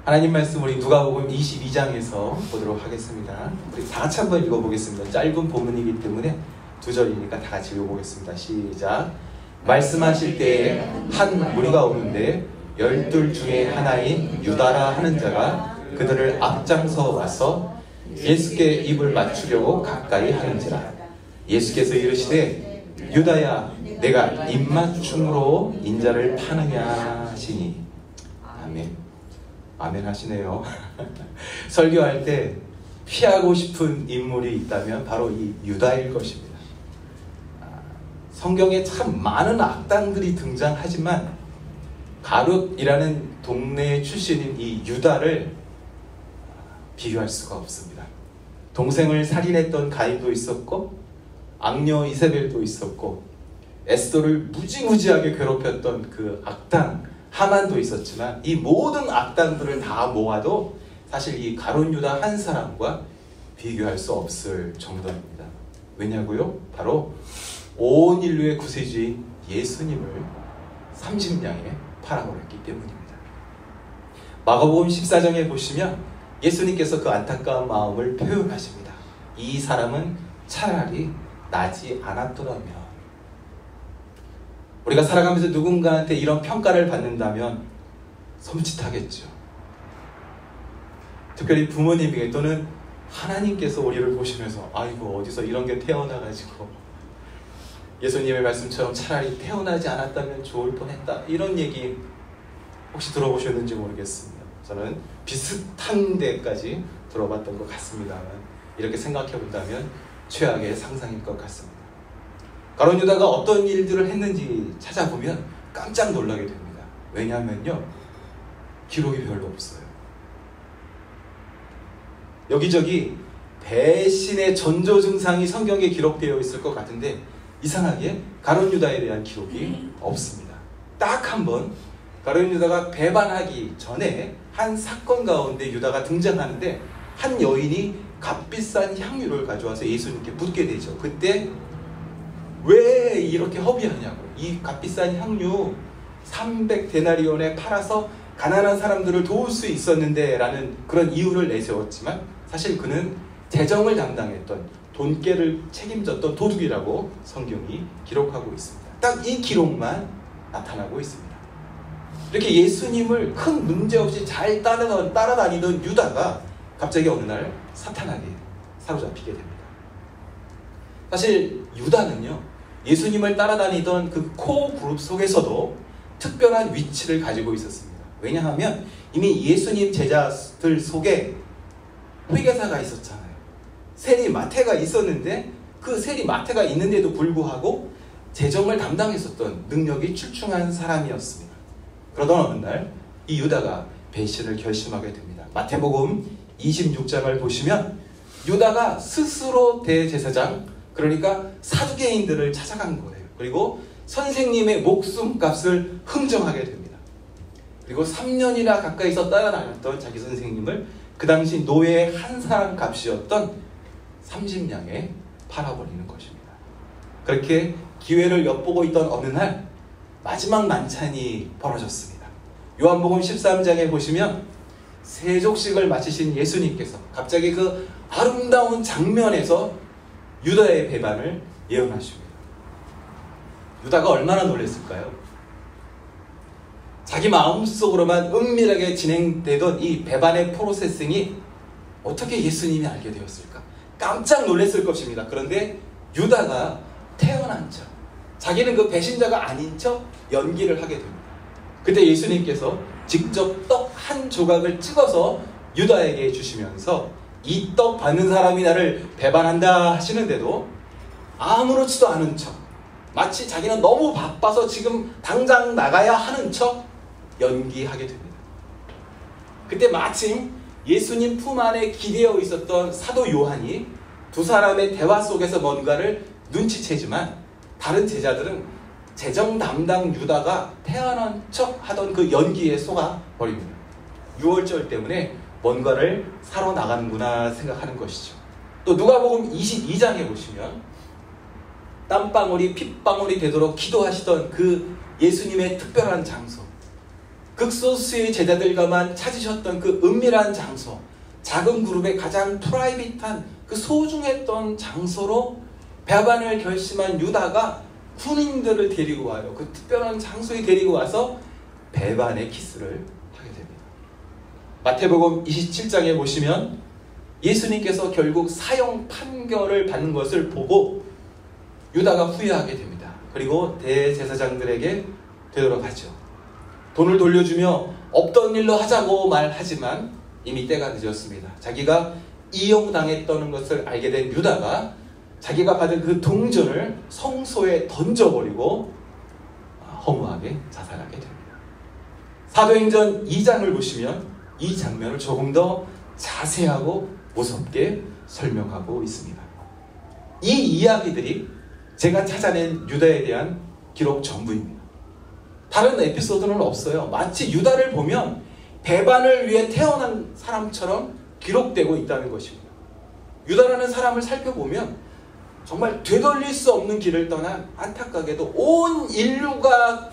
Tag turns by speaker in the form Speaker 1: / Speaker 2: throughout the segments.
Speaker 1: 하나님 말씀 우리 누가복음 22장에서 보도록 하겠습니다. 우리 다 같이 한번 읽어보겠습니다. 짧은 본문이기 때문에 두 절이니까 다 같이 읽어보겠습니다. 시작. 말씀하실 때에 한 무리가 오는데 12 중에 하나인 유다라 하는 자가 그들을 앞장서 와서 예수께 입을 맞추려고 가까이 하는지라. 예수께서 이르시되 유다야 내가 입맞춤으로 인자를 파느냐 하시니. 아멘. 아멘 하시네요. 설교할 때 피하고 싶은 인물이 있다면 바로 이 유다일 것입니다. 성경에 참 많은 악당들이 등장하지만 가룻이라는 동네 출신인 이 유다를 비교할 수가 없습니다. 동생을 살인했던 가인도 있었고 악녀 이세벨도 있었고 에스더를 무지무지하게 괴롭혔던 그 악당 하만도 있었지만 이 모든 악당들을 다 모아도 사실 이 가룟 유다 한 사람과 비교할 수 없을 정도입니다. 왜냐고요? 바로 온 인류의 구세주인 예수님을 30냥에 팔아버렸기 때문입니다. 마가복음 14장에 보시면 예수님께서 그 안타까운 마음을 표현하십니다. 이 사람은 차라리 나지 않았더라면. 우리가 살아가면서 누군가한테 이런 평가를 받는다면 섬찟하겠죠. 특별히 부모님에게 또는 하나님께서 우리를 보시면서 아이고 어디서 이런 게 태어나가지고 예수님의 말씀처럼 차라리 태어나지 않았다면 좋을 뻔했다, 이런 얘기 혹시 들어보셨는지 모르겠습니다. 저는 비슷한 데까지 들어봤던 것 같습니다만 이렇게 생각해 본다면 최악의 상상일 것 같습니다. 가룟 유다가 어떤 일들을 했는지 찾아보면 깜짝 놀라게 됩니다. 왜냐하면요, 기록이 별로 없어요. 여기저기 배신의 전조 증상이 성경에 기록되어 있을 것 같은데 이상하게 가룟 유다에 대한 기록이 없습니다. 딱 한 번 가룟 유다가 배반하기 전에 한 사건 가운데 유다가 등장하는데 한 여인이 값비싼 향유를 가져와서 예수님께 묻게 되죠. 그때 왜 이렇게 허비하냐고. 이 값비싼 향유 300데나리온에 팔아서 가난한 사람들을 도울 수 있었는데 라는 그런 이유를 내세웠지만 사실 그는 재정을 담당했던, 돈깨를 책임졌던 도둑이라고 성경이 기록하고 있습니다. 딱 이 기록만 나타나고 있습니다. 이렇게 예수님을 큰 문제 없이 잘 따라다니던 유다가 갑자기 어느 날 사탄에게 사로잡히게 됩니다. 사실 유다는요, 예수님을 따라다니던 그 코어 그룹 속에서도 특별한 위치를 가지고 있었습니다. 왜냐하면 이미 예수님 제자들 속에 회계사가 있었잖아요. 세리마태가 있었는데 그 세리마태가 있는데도 불구하고 재정을 담당했었던 능력이 출중한 사람이었습니다. 그러던 어느 날 이 유다가 배신을 결심하게 됩니다. 마태복음 26장을 보시면 유다가 스스로 대제사장, 그러니까 사두개인들을 찾아간 거예요. 그리고 선생님의 목숨값을 흥정하게 됩니다. 그리고 3년이나 가까이서 따라다녔던 자기 선생님을 그 당시 노예 한 사람 값이었던 30냥에 팔아버리는 것입니다. 그렇게 기회를 엿보고 있던 어느 날 마지막 만찬이 벌어졌습니다. 요한복음 13장에 보시면 세족식을 마치신 예수님께서 갑자기 그 아름다운 장면에서 유다의 배반을 예언하십니다. 유다가 얼마나 놀랐을까요? 자기 마음속으로만 은밀하게 진행되던 이 배반의 프로세싱이 어떻게 예수님이 알게 되었을까? 깜짝 놀랐을 것입니다. 그런데 유다가 태어난 척, 자기는 그 배신자가 아닌 척 연기를 하게 됩니다. 그때 예수님께서 직접 떡 한 조각을 찍어서 유다에게 주시면서 이 떡 받는 사람이 나를 배반한다 하시는데도 아무렇지도 않은 척, 마치 자기는 너무 바빠서 지금 당장 나가야 하는 척 연기하게 됩니다. 그때 마침 예수님 품 안에 기대어 있었던 사도 요한이 두 사람의 대화 속에서 뭔가를 눈치채지만 다른 제자들은 재정 담당 유다가 태어난 척 하던 그 연기에 속아 버립니다. 유월절 때문에 뭔가를 사러 나가는구나 생각하는 것이죠. 또 누가복음 22장에 보시면 땀방울이 핏방울이 되도록 기도하시던 그 예수님의 특별한 장소, 극소수의 제자들과만 찾으셨던 그 은밀한 장소, 작은 그룹의 가장 프라이빗한 그 소중했던 장소로 배반을 결심한 유다가 군인들을 데리고 와요. 그 특별한 장소에 데리고 와서 배반의 키스를 하게 됩니다. 마태복음 27장에 보시면 예수님께서 결국 사형 판결을 받는 것을 보고 유다가 후회하게 됩니다. 그리고 대제사장들에게 되돌아가죠. 돈을 돌려주며 없던 일로 하자고 말하지만 이미 때가 늦었습니다. 자기가 이용당했다는 것을 알게 된 유다가 자기가 받은 그 동전을 성소에 던져버리고 허무하게 자살하게 됩니다. 사도행전 2장을 보시면 이 장면을 조금 더 자세하고 무섭게 설명하고 있습니다. 이 이야기들이 제가 찾아낸 유다에 대한 기록 전부입니다. 다른 에피소드는 없어요. 마치 유다를 보면 배반을 위해 태어난 사람처럼 기록되고 있다는 것입니다. 유다라는 사람을 살펴보면 정말 되돌릴 수 없는 길을 떠난 안타깝게도 온 인류가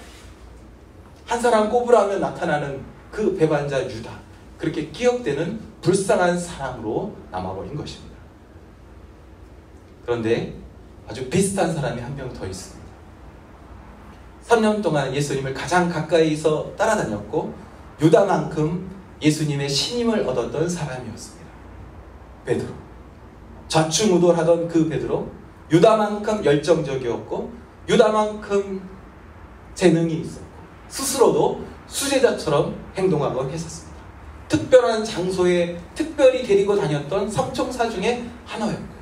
Speaker 1: 한 사람 꼽으라면 나타나는 그 배반자 유다, 그렇게 기억되는 불쌍한 사람으로 남아버린 것입니다. 그런데 아주 비슷한 사람이 한 명 더 있습니다. 3년 동안 예수님을 가장 가까이서 따라다녔고 유다만큼 예수님의 신임을 얻었던 사람이었습니다. 베드로. 좌충우돌하던 그 베드로, 유다만큼 열정적이었고 유다만큼 재능이 있었고 스스로도 수제자처럼 행동하곤 했었습니다. 특별한 장소에 특별히 데리고 다녔던 삼총사 중에 하나였고요.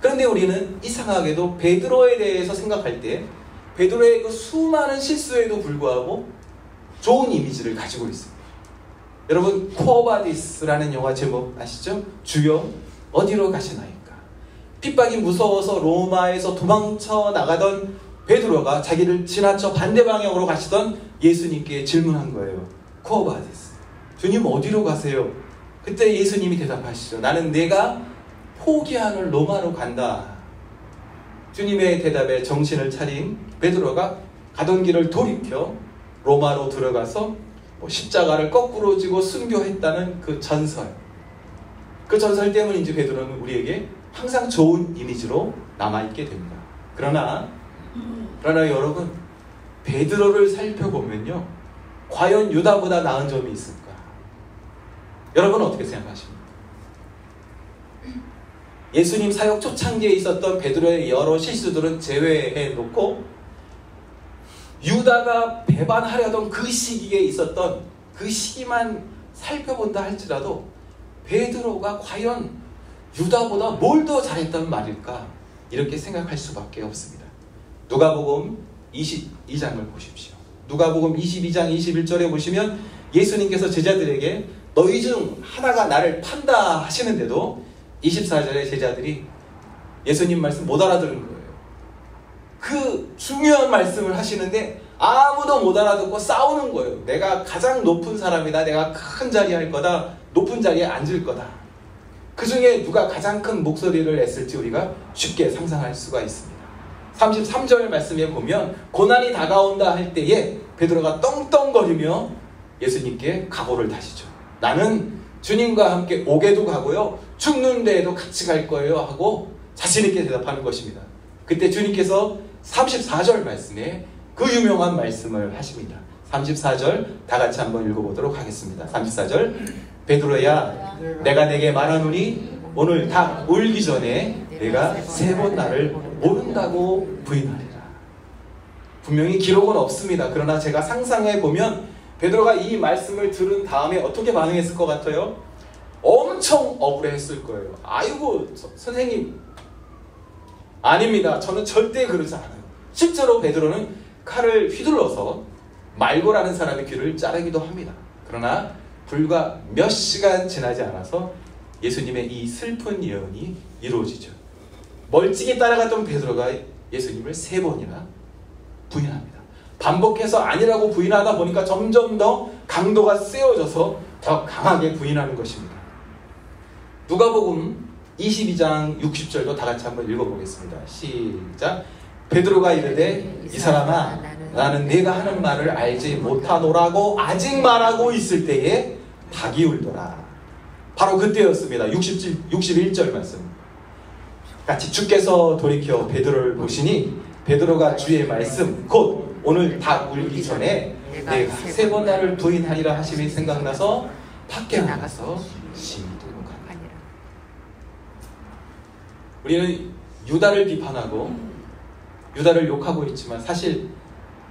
Speaker 1: 그런데 우리는 이상하게도 베드로에 대해서 생각할 때 베드로의 그 수많은 실수에도 불구하고 좋은 이미지를 가지고 있습니다. 여러분, 쿠어바디스라는 영화 제목 아시죠? 주여 어디로 가시나이까? 핍박이 무서워서 로마에서 도망쳐 나가던 베드로가 자기를 지나쳐 반대 방향으로 가시던 예수님께 질문한 거예요. 쿠어바디스, 주님 어디로 가세요? 그때 예수님이 대답하시죠. 나는 내가 포기하는 로마로 간다. 주님의 대답에 정신을 차린 베드로가 가던 길을 돌이켜 로마로 들어가서 십자가를 거꾸로 지고 순교했다는 그 전설. 그 전설 때문인지 베드로는 우리에게 항상 좋은 이미지로 남아있게 됩니다. 그러나 여러분, 베드로를 살펴보면요, 과연 유다보다 나은 점이 있을까? 여러분은 어떻게 생각하십니까? 예수님 사역 초창기에 있었던 베드로의 여러 실수들은 제외해 놓고 유다가 배반하려던 그 시기에 있었던 그 시기만 살펴본다 할지라도 베드로가 과연 유다보다 뭘 더 잘했단 말일까? 이렇게 생각할 수밖에 없습니다. 누가복음 22장을 보십시오. 누가복음 22장 21절에 보시면 예수님께서 제자들에게 너희 중 하나가 나를 판다 하시는데도 24절에 제자들이 예수님 말씀 못 알아들은 거예요. 그 중요한 말씀을 하시는데 아무도 못 알아듣고 싸우는 거예요. 내가 가장 높은 사람이다. 내가 큰 자리 할 거다. 높은 자리에 앉을 거다. 그 중에 누가 가장 큰 목소리를 냈을지 우리가 쉽게 상상할 수가 있습니다. 33절 말씀에 보면 고난이 다가온다 할 때에 베드로가 떵떵거리며 예수님께 각오를 다시죠. 나는 주님과 함께 옥에도 가고요, 죽는 데에도 같이 갈 거예요 하고 자신 있게 대답하는 것입니다. 그때 주님께서 34절 말씀에 그 유명한 말씀을 하십니다. 34절 다 같이 한번 읽어보도록 하겠습니다. 34절, 베드로야 내가 내게 말하노니 오늘 다 울기 전에 내가 3번 나를 모른다고 부인하리라. 분명히 기록은 없습니다. 그러나 제가 상상해 보면 베드로가 이 말씀을 들은 다음에 어떻게 반응했을 것 같아요? 엄청 억울했을 거예요. 아이고 선생님, 아닙니다. 저는 절대 그러지 않아요. 실제로 베드로는 칼을 휘둘러서 말고라는 사람의 귀를 자르기도 합니다. 그러나 불과 몇 시간 지나지 않아서 예수님의 이 슬픈 예언이 이루어지죠. 멀찍이 따라갔던 베드로가 예수님을 3번이나 부인합니다. 반복해서 아니라고 부인하다 보니까 점점 더 강도가 세워져서 더 강하게 부인하는 것입니다. 누가복음 22장 60절도 다 같이 한번 읽어보겠습니다. 시작. 베드로가 이르되 이 사람아 나는 네가 하는 말을 알지 못하노라고 아직 말하고 있을 때에 닭이 울더라. 바로 그때였습니다. 61절 말씀. 같이 주께서 돌이켜 베드로를 보시니 베드로가 주의 말씀 곧 오늘 닭 울기 전에 내가 3번 나를 부인하리라 하심이 생각나서 밖에 나가서 심히 두고간다. 우리는 유다를 비판하고 유다를 욕하고 있지만 사실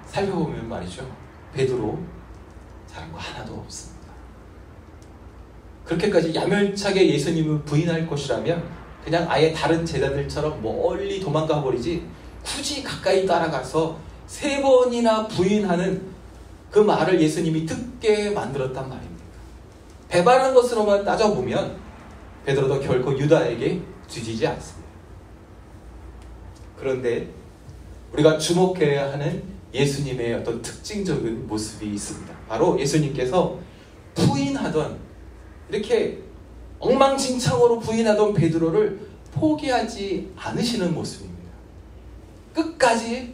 Speaker 1: 살펴보면 말이죠, 베드로 잘한 거 하나도 없습니다. 그렇게까지 야멸차게 예수님을 부인할 것이라면 그냥 아예 다른 제자들처럼 멀리 도망가 버리지, 굳이 가까이 따라가서 3번이나 부인하는 그 말을 예수님이 듣게 만들었단 말입니다. 배반한 것으로만 따져보면 베드로도 결코 유다에게 뒤지지 않습니다. 그런데 우리가 주목해야 하는 예수님의 어떤 특징적인 모습이 있습니다. 바로 예수님께서 부인하던, 이렇게 엉망진창으로 부인하던 베드로를 포기하지 않으시는 모습입니다. 끝까지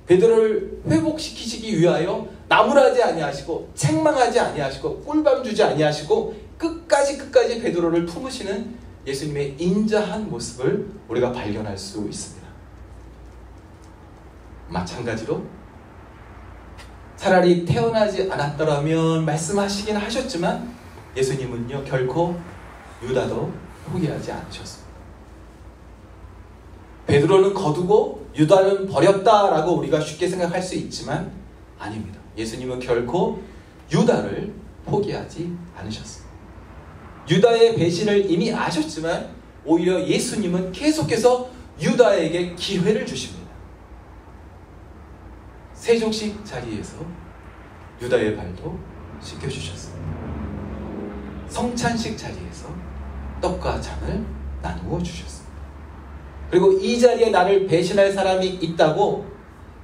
Speaker 1: 베드로를 회복시키시기 위하여 나무라지 아니하시고 책망하지 아니하시고 꿀밤 주지 아니하시고 끝까지 베드로를 품으시는 예수님의 인자한 모습을 우리가 발견할 수 있습니다. 마찬가지로 차라리 태어나지 않았더라면 말씀하시긴 하셨지만 예수님은요 결코 유다도 포기하지 않으셨습니다. 베드로는 거두고 유다는 버렸다라고 우리가 쉽게 생각할 수 있지만 아닙니다. 예수님은 결코 유다를 포기하지 않으셨습니다. 유다의 배신을 이미 아셨지만 오히려 예수님은 계속해서 유다에게 기회를 주십니다. 세족식 자리에서 유다의 발도 씻겨주셨습니다. 성찬식 자리에서 떡과 잔을 나누어 주셨습니다. 그리고 이 자리에 나를 배신할 사람이 있다고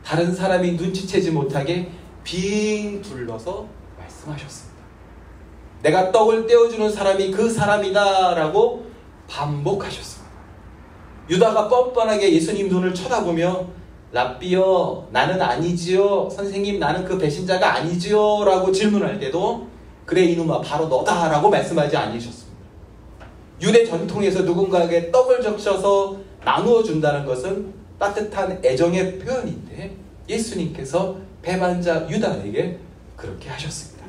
Speaker 1: 다른 사람이 눈치채지 못하게 빙 둘러서 말씀하셨습니다. 내가 떡을 떼어주는 사람이 그 사람이다 라고 반복하셨습니다. 유다가 뻔뻔하게 예수님 눈을 쳐다보며 랍비여 나는 아니지요, 선생님 나는 그 배신자가 아니지요 라고 질문할 때도 그래 이놈아 바로 너다 라고 말씀하지 않으셨습니다. 유대 전통에서 누군가에게 떡을 적셔서 나누어 준다는 것은 따뜻한 애정의 표현인데 예수님께서 배반자 유다에게 그렇게 하셨습니다.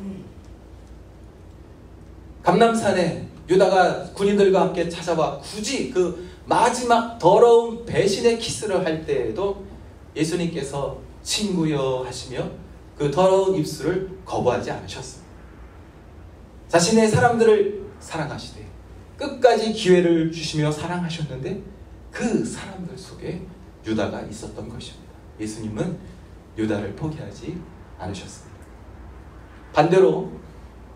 Speaker 1: 감람산에 유다가 군인들과 함께 찾아와 굳이 그 마지막 더러운 배신의 키스를 할 때에도 예수님께서 친구여 하시며 그 더러운 입술을 거부하지 않으셨습니다. 자신의 사람들을 사랑하시되 끝까지 기회를 주시며 사랑하셨는데 그 사람들 속에 유다가 있었던 것입니다. 예수님은 유다를 포기하지 않으셨습니다. 반대로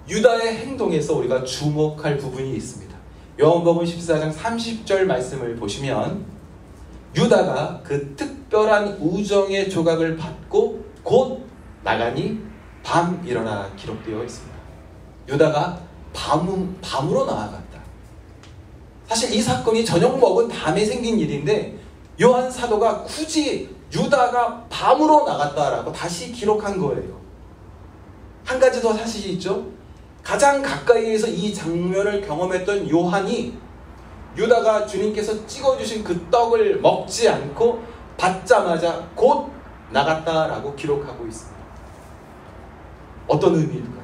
Speaker 1: 유다의 행동에서 우리가 주목할 부분이 있습니다. 요한복음 14장 30절 말씀을 보시면 유다가 그 특별한 우정의 조각을 받고 곧 나가니 밤이러나 기록되어 있습니다. 유다가 밤으로 나아갔다. 사실 이 사건이 저녁 먹은 밤에 생긴 일인데 요한 사도가 굳이 유다가 밤으로 나갔다라고 다시 기록한 거예요. 한 가지 더 사실이 있죠. 가장 가까이에서 이 장면을 경험했던 요한이 유다가 주님께서 찍어주신 그 떡을 먹지 않고 받자마자 곧 나갔다라고 기록하고 있습니다. 어떤 의미일까요?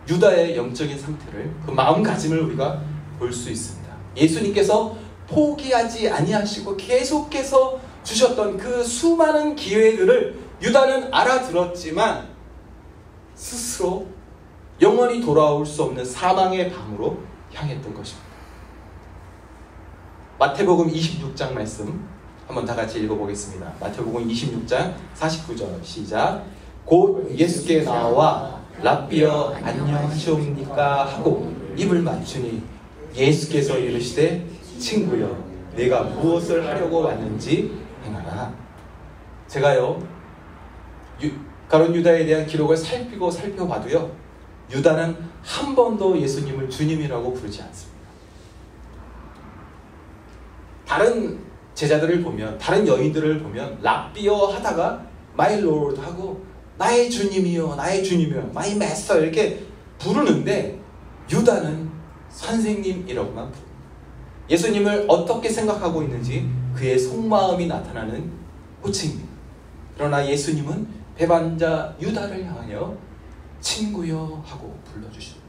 Speaker 1: 유다의 영적인 상태를, 그 마음가짐을 우리가 볼 수 있습니다. 예수님께서 포기하지 아니하시고 계속해서 주셨던 그 수많은 기회들을 유다는 알아들었지만 스스로 영원히 돌아올 수 없는 사망의 밤으로 향했던 것입니다. 마태복음 26장 말씀 한번 다 같이 읽어보겠습니다. 마태복음 26장 49절 시작. 곧 예수께 나와 랍비여 안녕하시옵니까 하고 입을 맞추니 예수께서 이르시되 친구여 내가 무엇을 하려고 왔는지 행하라. 제가요 가룟 유다에 대한 기록을 살펴봐도요 유다는 한 번도 예수님을 주님이라고 부르지 않습니다. 다른 제자들을 보면, 다른 여인들을 보면 랍비어 하다가 My Lord 하고 나의 주님이요, 나의 주님이요, My Master 이렇게 부르는데 유다는 선생님이라고만 부릅니다. 예수님을 어떻게 생각하고 있는지 그의 속마음이 나타나는 호칭입니다. 그러나 예수님은 배반자 유다를 향하여 친구여 하고 불러주십니다.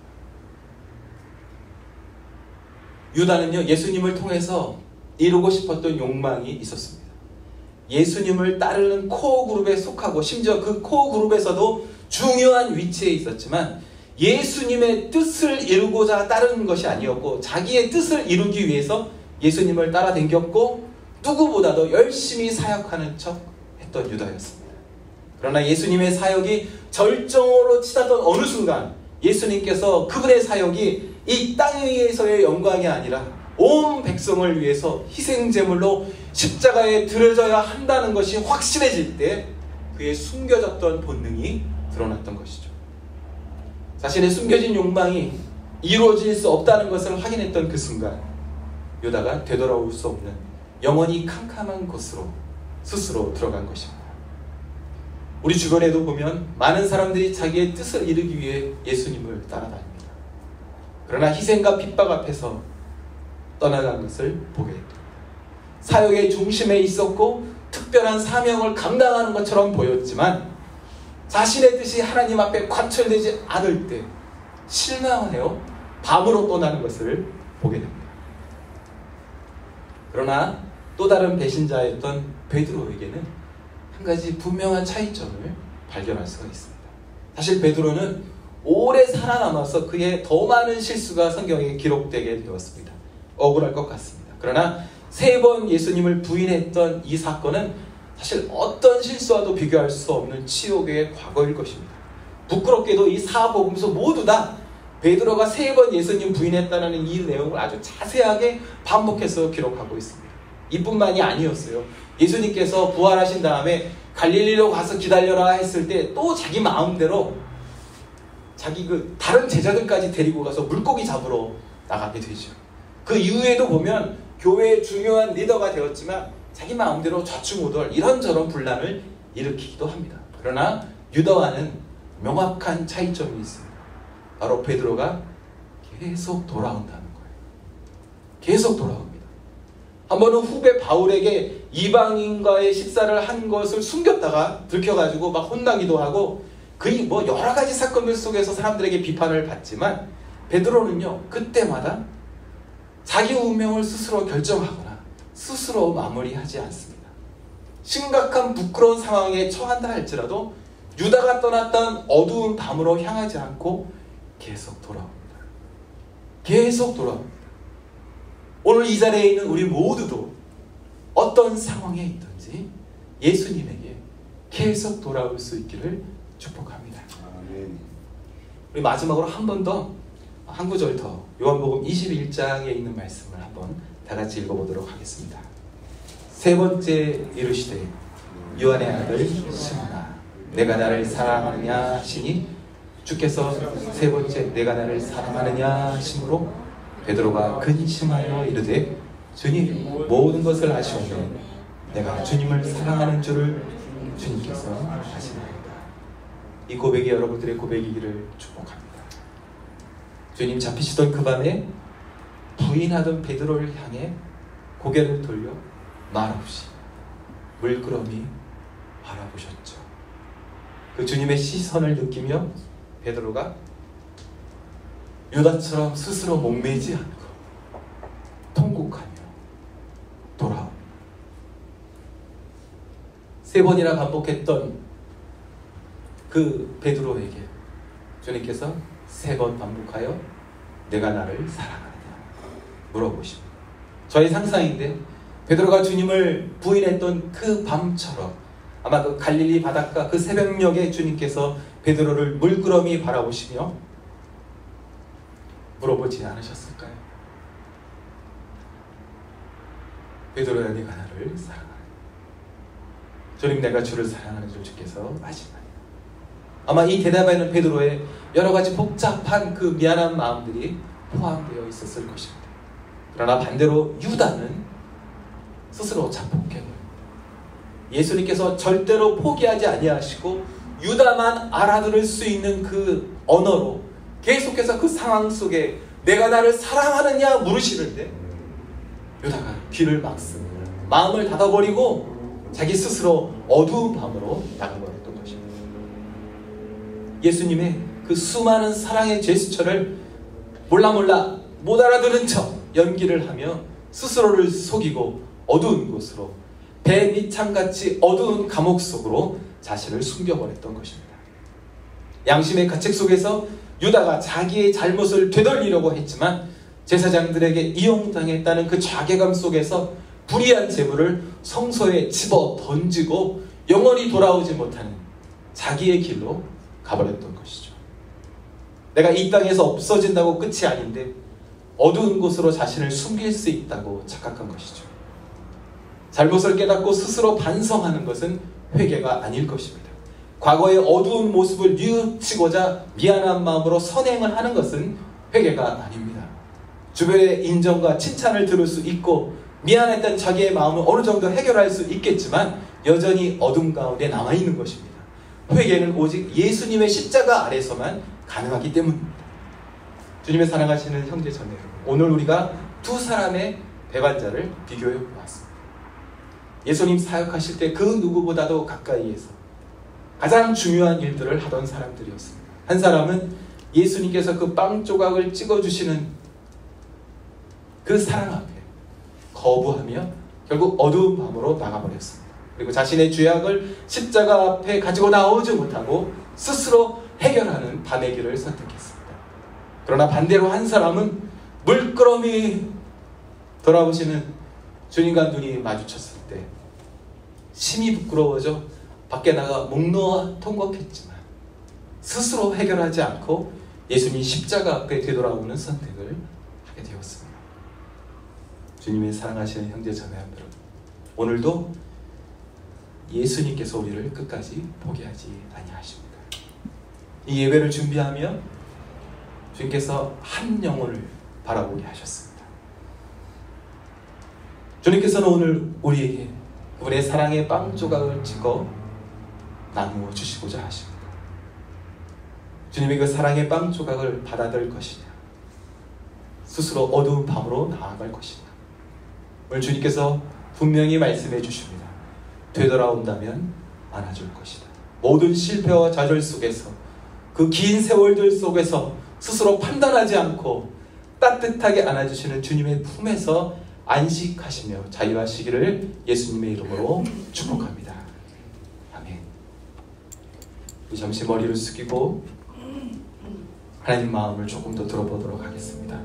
Speaker 1: 유다는요, 예수님을 통해서 이루고 싶었던 욕망이 있었습니다. 예수님을 따르는 코어 그룹에 속하고 심지어 그 코어 그룹에서도 중요한 위치에 있었지만 예수님의 뜻을 이루고자 따르는 것이 아니었고 자기의 뜻을 이루기 위해서 예수님을 따라다녔고 누구보다도 열심히 사역하는 척 했던 유다였습니다. 그러나 예수님의 사역이 절정으로 치닫던 어느 순간 예수님께서 그분의 사역이 이 땅 위에서의 영광이 아니라 온 백성을 위해서 희생제물로 십자가에 들어져야 한다는 것이 확실해질 때 그의 숨겨졌던 본능이 드러났던 것이죠. 자신의 숨겨진 욕망이 이루어질 수 없다는 것을 확인했던 그 순간 유다가 되돌아올 수 없는 영원히 캄캄한 곳으로 스스로 들어간 것입니다. 우리 주변에도 보면 많은 사람들이 자기의 뜻을 이루기 위해 예수님을 따라다닙니다. 그러나 희생과 핍박 앞에서 떠나간 것을 보게 됩니다. 사역의 중심에 있었고 특별한 사명을 감당하는 것처럼 보였지만 자신의 뜻이 하나님 앞에 관철되지 않을 때 실망하여 밤으로 떠나는 것을 보게 됩니다. 그러나 또 다른 배신자였던 베드로에게는 한 가지 분명한 차이점을 발견할 수가 있습니다. 사실 베드로는 오래 살아남아서 그의 더 많은 실수가 성경에 기록되게 되었습니다. 억울할 것 같습니다. 그러나 3번 예수님을 부인했던 이 사건은 사실 어떤 실수와도 비교할 수 없는 치욕의 과거일 것입니다. 부끄럽게도 이 4복음서 모두 다 베드로가 3번 예수님 부인했다는 이 내용을 아주 자세하게 반복해서 기록하고 있습니다. 이뿐만이 아니었어요. 예수님께서 부활하신 다음에 갈릴리로 가서 기다려라 했을 때 또 자기 마음대로 자기 다른 제자들까지 데리고 가서 물고기 잡으러 나가게 되죠. 그 이후에도 보면 교회의 중요한 리더가 되었지만 자기 마음대로 좌충우돌 이런저런 분란을 일으키기도 합니다. 그러나 유다와는 명확한 차이점이 있습니다. 바로 베드로가 계속 돌아온다는 거예요. 계속 돌아옵니다. 한 번은 후배 바울에게 이방인과의 식사를 한 것을 숨겼다가 들켜가지고 막 혼나기도 하고 여러 가지 사건들 속에서 사람들에게 비판을 받지만 베드로는요, 그때마다 자기 운명을 스스로 결정하거나 스스로 마무리하지 않습니다. 심각한 부끄러운 상황에 처한다 할지라도 유다가 떠났던 어두운 밤으로 향하지 않고 계속 돌아옵니다. 계속 돌아옵니다. 오늘 이 자리에 있는 우리 모두도 어떤 상황에 있든지 예수님에게 계속 돌아올 수 있기를 축복합니다. 아멘. 우리 마지막으로 한 번 더, 한 구절 더 요한복음 21장에 있는 말씀을 한번 다 같이 읽어보도록 하겠습니다. 3번째 이르시되 요한의 아들 시몬아 내가 나를 사랑하느냐 하시니 주께서 3번째 내가 나를 사랑하느냐 하심으로 베드로가 근심하여 이르되 주님 모든 것을 아시오매 내가 주님을 사랑하는 줄을 주님께서 아시나이다. 이 고백이 여러분들의 고백이기를 축복합니다. 주님 잡히시던 그 밤에 부인하던 베드로를 향해 고개를 돌려 말없이 물끄러미 바라보셨죠. 그 주님의 시선을 느끼며 베드로가 유다처럼 스스로 목매지 않고 통곡하며 돌아옵니다. 3번이나 반복했던 그 베드로에게 주님께서 3번 반복하여 내가 나를 사랑하느냐 물어보십니다. 저의 상상인데 베드로가 주님을 부인했던 그 밤처럼 아마 그 갈릴리 바닷가 그 새벽녘에 주님께서 베드로를 물끄러미 바라보시며 물어보지 않으셨을까요? 베드로야 네가 나를 사랑하느냐. 주님 내가 주를 사랑하는 줄 주께서 아시나니. 아마 이 대답에는 베드로의 여러 가지 복잡한 그 미안한 마음들이 포함되어 있었을 것입니다. 그러나 반대로 유다는 스스로 자폭해버립니다. 예수님께서 절대로 포기하지 아니하시고 유다만 알아들을 수 있는 그 언어로 계속해서 그 상황 속에 내가 나를 사랑하느냐 물으시는데 유다가 귀를 막습니다. 마음을 닫아버리고 자기 스스로 어두운 밤으로 나가버렸던 것입니다. 예수님의 그 수많은 사랑의 제스처를 몰라 못 알아들은 척 연기를 하며 스스로를 속이고 어두운 곳으로 배 밑창같이 어두운 감옥 속으로 자신을 숨겨버렸던 것입니다. 양심의 가책 속에서 유다가 자기의 잘못을 되돌리려고 했지만 제사장들에게 이용당했다는 그 자괴감 속에서 불의한 재물을 성소에 집어 던지고 영원히 돌아오지 못하는 자기의 길로 가버렸던 것이죠. 내가 이 땅에서 없어진다고 끝이 아닌데 어두운 곳으로 자신을 숨길 수 있다고 착각한 것이죠. 잘못을 깨닫고 스스로 반성하는 것은 회개가 아닐 것입니다. 과거의 어두운 모습을 뉘우치고자 미안한 마음으로 선행을 하는 것은 회개가 아닙니다. 주변의 인정과 칭찬을 들을 수 있고 미안했던 자기의 마음을 어느 정도 해결할 수 있겠지만 여전히 어둠 가운데 남아있는 것입니다. 회개는 오직 예수님의 십자가 아래서만 가능하기 때문입니다. 주님의 사랑하시는 형제 자매, 오늘 우리가 두 사람의 배반자를 비교해 보았습니다. 예수님 사역하실 때 그 누구보다도 가까이에서 가장 중요한 일들을 하던 사람들이었습니다. 한 사람은 예수님께서 그 빵 조각을 찍어주시는 그 사랑 앞에 거부하며 결국 어두운 밤으로 나가버렸습니다. 그리고 자신의 죄악을 십자가 앞에 가지고 나오지 못하고 스스로 해결하는 밤의 길을 선택했습니다. 그러나 반대로 한 사람은 물끄러미 돌아오시는 주님과 눈이 마주쳤을 때 심히 부끄러워져 밖에 나가 목 놓아 통곡했지만 스스로 해결하지 않고 예수님 십자가 앞에 되돌아오는 선택을 하게 되었습니다. 주님의 사랑하시는 형제 자매 여러분, 오늘도 예수님께서 우리를 끝까지 포기하지 아니하십니다. 이 예배를 준비하며 주님께서 한 영혼을 바라보게 하셨습니다. 주님께서는 오늘 우리에게 그분의 사랑의 빵 조각을 찍어 나누어 주시고자 하십니다. 주님의 그 사랑의 빵 조각을 받아들 것이냐, 스스로 어두운 밤으로 나아갈 것이냐. 오늘 주님께서 분명히 말씀해 주십니다. 되돌아온다면 안아줄 것이다. 모든 실패와 좌절 속에서, 그 긴 세월들 속에서 스스로 판단하지 않고 따뜻하게 안아주시는 주님의 품에서 안식하시며 자유하시기를 예수님의 이름으로 축복합니다. 아멘. 우리 잠시 머리를 숙이고 하나님 마음을 조금 더 들어보도록 하겠습니다.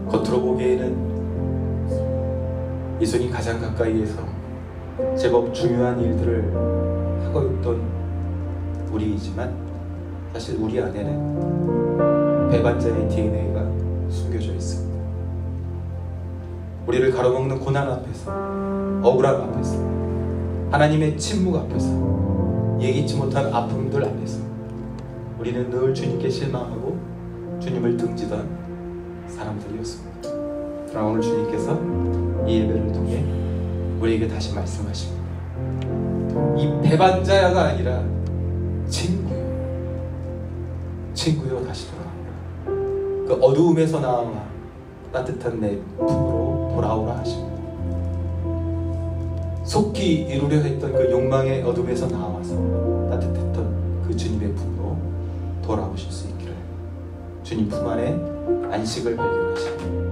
Speaker 1: 겉으로 보기에는 예수님 가장 가까이에서 제법 중요한 일들을 하고 있던 우리이지만 사실 우리 안에는 배반자의 DNA가 숨겨져 있습니다. 우리를 가로막는 고난 앞에서, 억울함 앞에서, 하나님의 침묵 앞에서, 예기치 못한 아픔들 앞에서 우리는 늘 주님께 실망하고 주님을 등지던 사람들이었습니다. 그러나 오늘 주님께서 이 예배를 통해 우리에게 다시 말씀하십니다. 이 배반자가 아니라 친구요 다시 돌아옵니다. 그 어두움에서 나와 따뜻한 내 품으로 돌아오라 하십니다. 속히 이루려 했던 그 욕망의 어둠에서 나와서 따뜻했던 그 주님의 품으로 돌아오실 수 있기를 주님 품 안에 안식을 발견하시고